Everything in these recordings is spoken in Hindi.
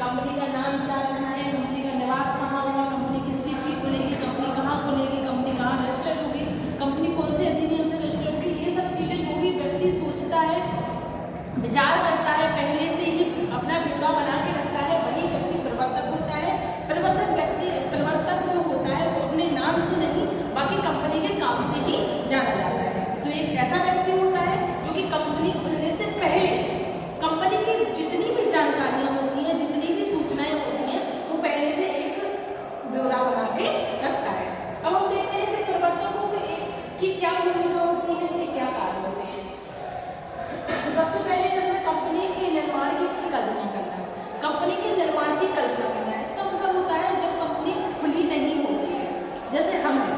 कंपनी का नाम क्या रखना है, कंपनी का निवास कहाँ होगा, कंपनी किस चीज़ की खुलेगी, कंपनी कहाँ खुलेगी, कंपनी कहाँ रजिस्टर्ड होगी, कंपनी कौन से अधिनियम से रजिस्टर्ड होगी। ये सब चीज़ें जो भी व्यक्ति सोचता है, विचार करता है, पहले से ही अपना ब्यौरा बना के रखता है, वही व्यक्ति प्रवर्तक होता है। प्रवर्तक जो होता है वो अपने नाम से नहीं बाकी कंपनी के काम से ही जाना जाता है। तो एक ऐसा व्यक्ति होता है जो कि कंपनी खुलने से पहले कंपनी की जितनी भी जानकारियां होती हैं, जितनी भी सूचनाएं होती हैं, वो पहले से एक ब्यौरा बना के रखता है। अब हम देखते हैं कि प्रवर्तकों की क्या भूमिका होती है, कि क्या कार्य होते हैं। सबसे पहले जैसे कंपनी के निर्माण की कल्पना करना है, कंपनी के निर्माण की कल्पना करना है। इसका मतलब होता है जब कंपनी खुली नहीं होती है, जैसे हम हैं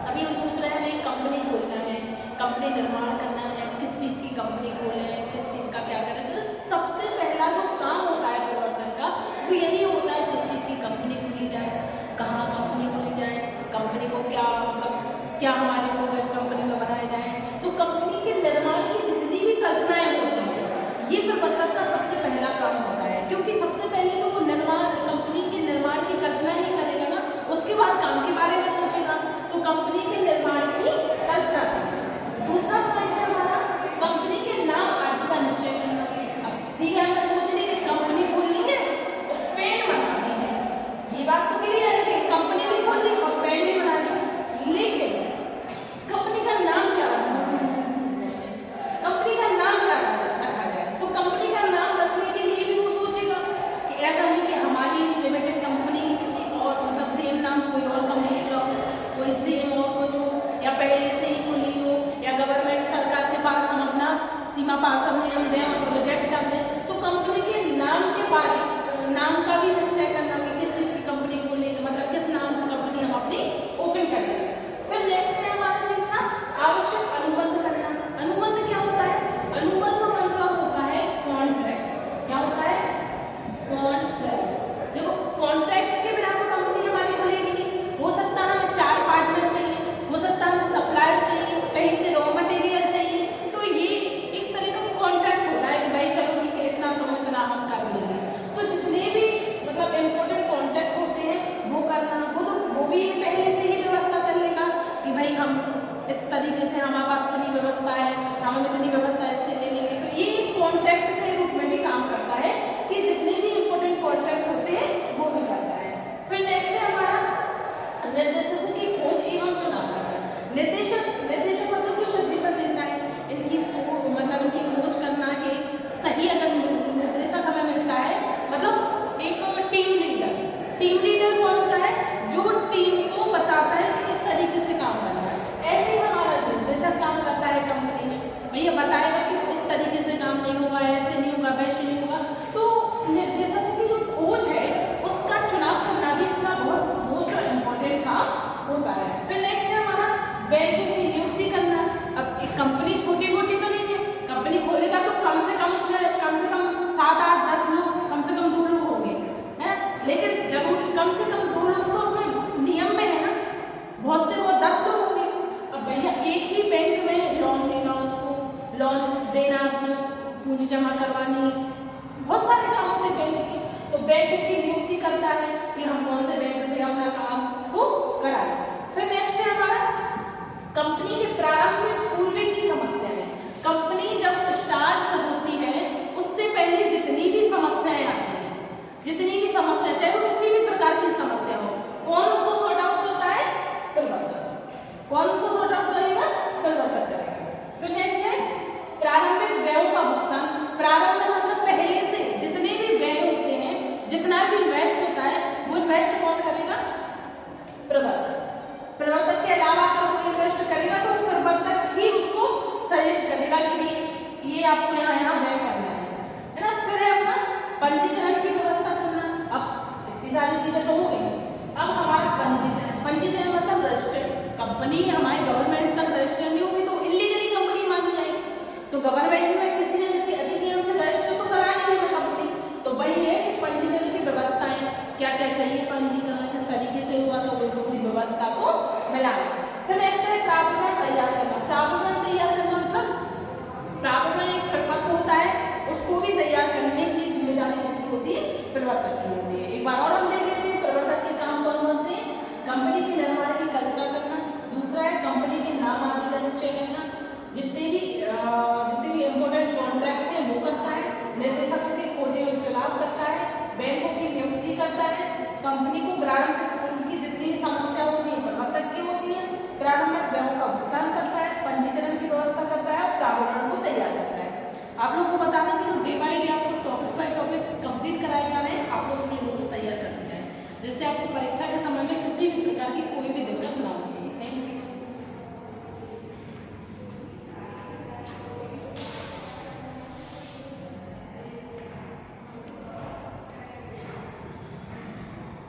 अभी हम सोच रहे हैं हमें कंपनी खोलना है, कंपनी निर्माण करना है, किस चीज़ की कंपनी खोलें, किस चीज़ का क्या करें। तो सबसे पहला जो काम होता है प्रवर्तन का वो यही होता है किस चीज़ की कंपनी खुली जाए, कहाँ कंपनी खुली जाए, कंपनी को क्या मतलब क्या हमारे प्रोडक्ट कंपनी में बनाए जाए। तो कंपनी के निर्माण की जितनी भी कल्पनाएं होती हैं ये प्रवर्तक का सबसे पहला काम होता है, क्योंकि सबसे पहले तो वो कंपनी के निर्माण की कल्पना ही करेगा ना, उसके बाद काम के बारे में सोचेगा। तो कंपनी के निर्माण की कल्पना करना। दूसरा पॉइंट है हमारा कंपनी के नाम आदि का निश्चय करना। ठीक है, हम सोच रहे कि कंपनी खोलनी है, पेन बनानी है, ये बात तो क्लियर है कि कंपनी भी खोलनी और पेन भी बनानी, लेकिन कंपनी का नाम क्या रखना है, कंपनी का नाम क्या रखा जाए। तो कंपनी का नाम रखने के लिए भी वो सोचेगा कि ऐसा नहीं कि हमारी लिमिटेड कंपनी किसी और मतलब सेम नाम कोई और कंपनी का हो, कोई सेम और कुछ हो, या पहले से ही खुली हो, या गवर्नमेंट सरकार के पास हम अपना सीमा पास नियम दें और प्रोजेक्ट कर दें। तो कंपनी के नाम के बारे नाम का भी निश्चय करना कि किस चीज़ की कंपनी खोलेंगे, मतलब किस नाम से कंपनी हम अपनी ओपन करेंगे। फिर नेक्स्ट है हमारा तीसरा आवश्यक अनुबंध करना। अनुबंध क्या होता है, अनुबंध मतलब होता है कॉन्ट्रैक्ट। क्या होता है, कॉन्ट्रैक्ट। देखो कॉन्ट्रैक्ट के बिना तो कंपनी हमारी खुलेगी नहीं। हो सकता है हमें 4 पार्टनर चाहिए, हो सकता है हमें सप्लायर चाहिए, कहीं से रॉ मटेरियल चाहिए। तो ये एक तरह का कॉन्ट्रैक्ट होता है कि भाई चलो ठीक है इतना समय इतना हम कर लेंगे। तो जितने भी मतलब इम्पोर्टेंट कॉन्ट्रैक्ट होते हैं वो करना, वो भी पहले से ही व्यवस्था कर लेगा कि भाई हम इस तरीके से हमारे पास इतनी व्यवस्था है, हम इतनी व्यवस्था इससे ले लेंगे। तो ये कॉन्ट्रैक्ट के रूप में भी काम करता है कि जितने भी इम्पोर्टेंट कॉन्ट्रैक्ट होते हैं वो भी करता है। फिर नेक्स्ट है हमारा निर्देशकों की खोज एवं चुनाव करना। निर्देशक मतलब कुछ सजेशन देता है, इनकी मतलब इनकी खोज करना कि सही अगर निर्देशक हमें मिलता है, मतलब एक टीम लीडर कौन होता है, जो टीम को बताता है कि किस तरीके से काम करना है। ऐसे ही हमारा निर्देशक काम करता है कंपनी में, भैया बताएगा कि इस तरीके से काम नहीं होगा, ऐसे नहीं होगा, वैसे नहीं होगा। तो निर्देशकों की जो खोज है उसका चुनाव करना भी इसका बहुत मोस्ट इम्पोर्टेंट काम होता है। फिर नेक्स्ट है हमारा बैंकों की नियुक्ति करना। अब एक कंपनी छोटी मोटी तो नहीं है, कंपनी खोलेगा तो कम से कम उसमें कम से कम 7, 8, 10 लोग, कम से कम 2 लोग होंगे, है। लेकिन जरूर कम से कम 2 लोग तो अपने नियम में है ना, बहुत से बहुत 10 लोग होंगे। अब भैया एक ही बैंक में लोन लेना, उसको लोन देना, अपनी पूंजी जमा करवानी, बहुत सारे काम होते हैं बैंक के। तो बैंक की नियुक्ति करता है कि हम कौन से बैंक से अपना काम को कराएं। फिर नेक्स्ट है हमारा कंपनी के प्रारंभ से पूर्व की समस्याएं। कंपनी जब स्टार्ट होती है उससे पहले जितनी भी समस्याएं आती हैं, जितनी भी समस्याएं चाहे वो किसी भी प्रकार की समस्या हो, कौन उसको सॉर्ट आउट करता है, प्रवर्तक। कौन उसको सॉर्ट आउट करेगा, प्रवर्तक करेगा। फिर नेक्स्ट है प्रारंभिक व्ययों का भुगतान। प्रारंभ में मतलब पहले से जितने भी व्यय होते हैं, जितना भी इन्वेस्ट होता है वो इन्वेस्ट कौन करेगा, प्रवर्तक। प्रवर्तक के अलावा अगर कोई इन्वेस्ट करेगा तो प्रवर्तक ही उसको सजेस्ट करेगा कि भाई ये आपको यहाँ व्यय करना है ना। फिर है अपना पंजीकरण की व्यवस्था करना। अब इतनी सारी चीजें तो हो गई, अब हमारा पंजीकरण मतलब रजिस्टर। कंपनी हमारी गवर्नमेंट तक रजिस्टर नहीं होगी तो इलीगली कंपनी मानी जाएगी। तो गवर्नमेंट में किसी न किसी अधिनियम से रजिस्टर तो करानी है कंपनी। तो वही है पंजीकरण की व्यवस्थाएं, क्या क्या चाहिए, पंजीकरण किस तरीके से हुआ, तो वो पूरी व्यवस्था को मिलाना। फिर नेक्स्ट है प्रावधान तैयार करना। प्रावधान तैयार करना मतलब प्रावधान एक प्रपत्र होता है, उसको भी तैयार करने की जिम्मेदारी किसकी होती है, प्रवर्तक की होती है। एक बार और हम देख लेते हैं प्रवर्तक के काम कौन कौन से। कंपनी के निर्माण की कल्पना करना, दूसरा है कंपनी के नाम आदि का निश्चय करना, जितने भी इम्पोर्टेंट कॉन्ट्रैक्ट है वो करता है, निर्देशकों के खोजे और चुनाव करता है, बैंकों की नियुक्ति करता है, कंपनी को प्रारंभ से पूर्व की जितनी भी समस्या होती है प्रवर्तक की होती है, प्रारंभ में व्ययों का भुगतान करता है, पंजीकरण की व्यवस्था करता है और प्रावधान को तैयार करता है। आप लोग को बता दें कि जो डे बाई डे आपको टॉपिक्स बाई टॉपिक्स कंप्लीट कराए जा रहे हैं, आप लोग अपने नोट्स तैयार कर दिया है, जिससे आपको परीक्षा के समय में किसी भी प्रकार की कोई भी दिक्कत